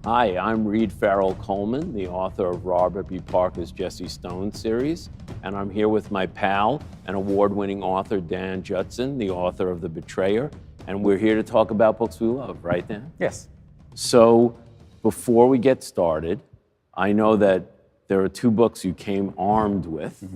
Hi, I'm Reed Farrel Coleman, the author of Robert B. Parker's Jesse Stone series, and I'm here with my pal and award-winning author Dan Judson, the author of The Betrayer, and we're here to talk about books we love, right, Dan? Yes. So, before we get started, I know that there are two books you came armed with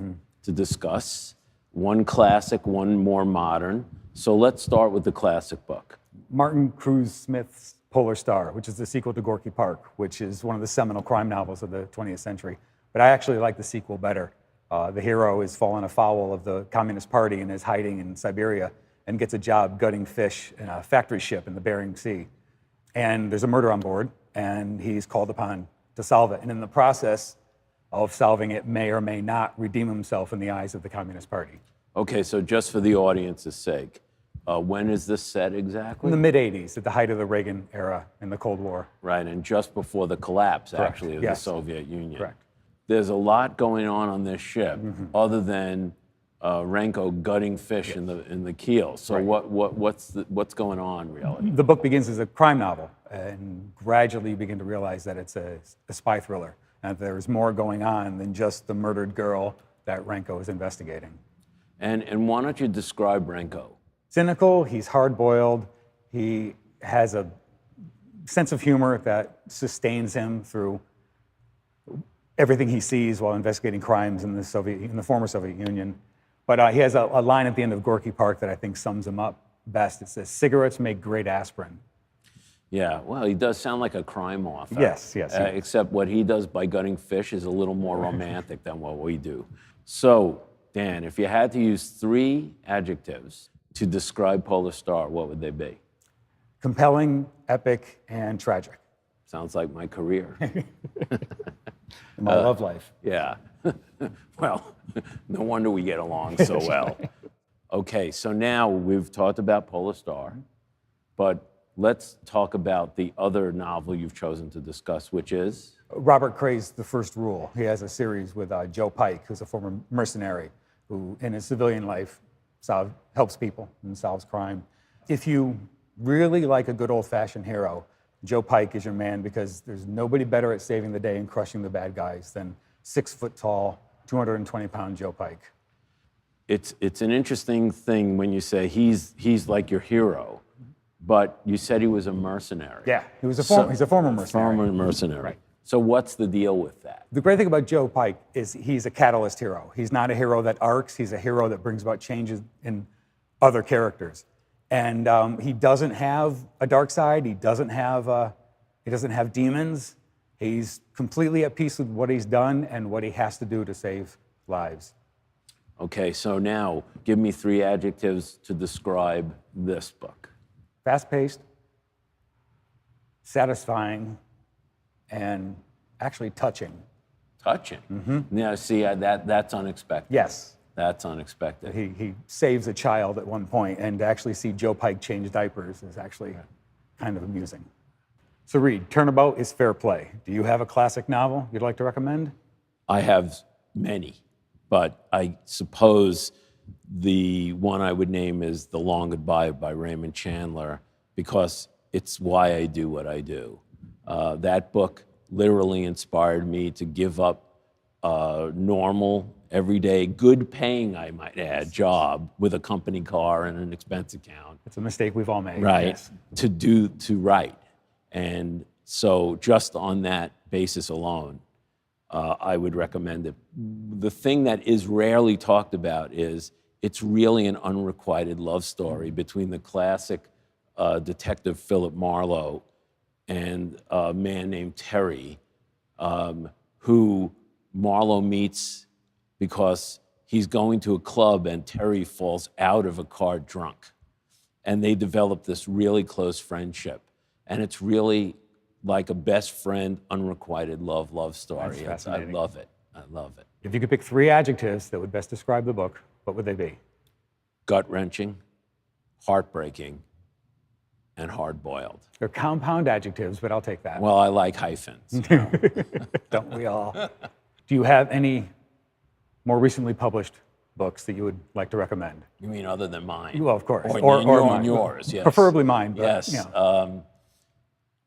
to discuss, one classic, one more modern. So let's start with the classic book. Martin Cruz Smith's Polar Star, which is the sequel to Gorky Park, which is one of the seminal crime novels of the 20th century. But I actually like the sequel better. The hero is fallen afoul of the Communist Party and is hiding in Siberia and gets a job gutting fish in a factory ship in the Bering Sea. And there's a murder on board, and he's called upon to solve it. And in the process of solving it, may or may not redeem himself in the eyes of the Communist Party. Okay, so just for the audience's sake, when is this set exactly? In the mid-'80s, at the height of the Reagan era in the Cold War. Right, and just before the collapse, Correct. actually, of Yes. the Soviet Union. Correct. There's a lot going on this ship, other than Renko gutting fish in the keel. So what's going on, really? The book begins as a crime novel, and gradually you begin to realize that it's a spy thriller, and there's more going on than just the murdered girl that Renko is investigating. And why don't you describe Renko? Cynical, he's hard-boiled, he has a sense of humor that sustains him through everything he sees while investigating crimes in the former Soviet Union. But he has a line at the end of Gorky Park that I think sums him up best. It says, "Cigarettes make great aspirin." Yeah, well, he does sound like a crime author. Yes. Except what he does by gutting fish is a little more romantic than what we do. So, Dan, if you had to use 3 adjectives to describe Polar Star, what would they be? Compelling, epic, and tragic. Sounds like my career. In my love life. Yeah. Well, no wonder we get along so well. Okay, so now we've talked about Polar Star, but let's talk about the other novel you've chosen to discuss, which is? Robert Cray's The First Rule. He has a series with Joe Pike, who's a former mercenary who, in his civilian life, helps people and solves crime. If you really like a good old-fashioned hero, Joe Pike is your man, because there's nobody better at saving the day and crushing the bad guys than 6-foot-tall, 220-pound Joe Pike. It's an interesting thing when you say he's like your hero, but you said he was a mercenary. Yeah, he's a former mercenary. Former mercenary. Right. So what's the deal with that? The great thing about Joe Pike is he's a catalyst hero. He's not a hero that arcs. He's a hero that brings about changes in other characters. And he doesn't have a dark side. He doesn't have demons. He's completely at peace with what he's done and what he has to do to save lives. Okay, so now give me 3 adjectives to describe this book. Fast-paced, satisfying, and actually touching. Touching? Now, see, that's unexpected. Yes. That's unexpected. He saves a child at one point, and to actually see Joe Pike change diapers is actually kind of amusing. So Reed, Turnabout is fair play. Do you have a classic novel you'd like to recommend? I have many, but I suppose the one I would name is The Long Goodbye by Raymond Chandler, because it's why I do what I do. That book literally inspired me to give up normal, everyday, good-paying, I might add, job with a company car and an expense account. It's a mistake we've all made. Right, Yes. to write. And so just on that basis alone, I would recommend it. The thing that is rarely talked about is it's really an unrequited love story between the classic detective Philip Marlowe and a man named Terry, who Marlowe meets because he's going to a club and Terry falls out of a car drunk. And they develop this really close friendship. And it's really like a best friend, unrequited love story. That's I fascinating. love it. I love it. If you could pick 3 adjectives that would best describe the book, what would they be? Gut-wrenching, heartbreaking, and hard-boiled. They're compound adjectives, but I'll take that. Well, I like hyphens. Don't we all? Do you have any more recently published books that you would like to recommend? You mean other than mine? Well, of course. Or mine. yours, yes. Preferably mine. But, Yes. You know.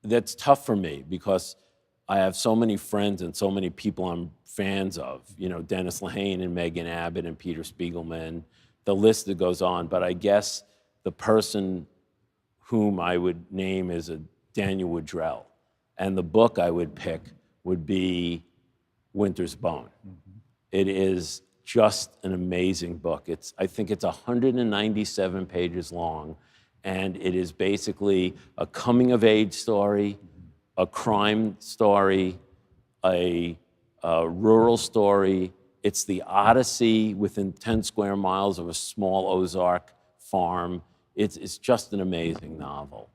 that's tough for me because I have so many friends and so many people I'm fans of, Dennis Lehane and Megan Abbott and Peter Spiegelman, the list that goes on. But I guess the person whom I would name is a Daniel Woodrell. And the book I would pick would be Winter's Bone. It is just an amazing book. I think it's 197 pages long, and it is basically a coming-of-age story, a crime story, a rural story. It's the Odyssey within 10 square miles of a small Ozark farm. It's just an amazing novel.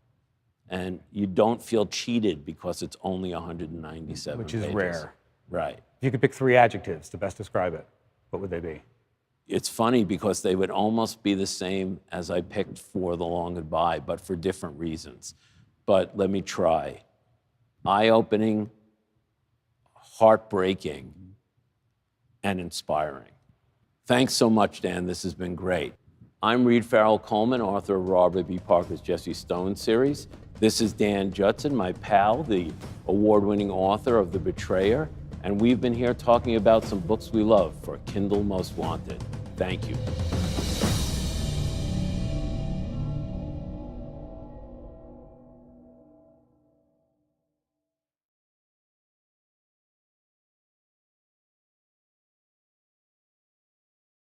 And you don't feel cheated because it's only 197 Which is pages. rare. Right. If you could pick 3 adjectives to best describe it, what would they be? It's funny because they would almost be the same as I picked for The Long Goodbye, but for different reasons. But let me try. Eye-opening, heartbreaking, and inspiring. Thanks so much, Dan. This has been great. I'm Reed Farrel Coleman, author of Robert B. Parker's Jesse Stone series. This is Dan Judson, my pal, the award-winning author of The Betrayer, and we've been here talking about some books we love for Kindle Most Wanted. Thank you.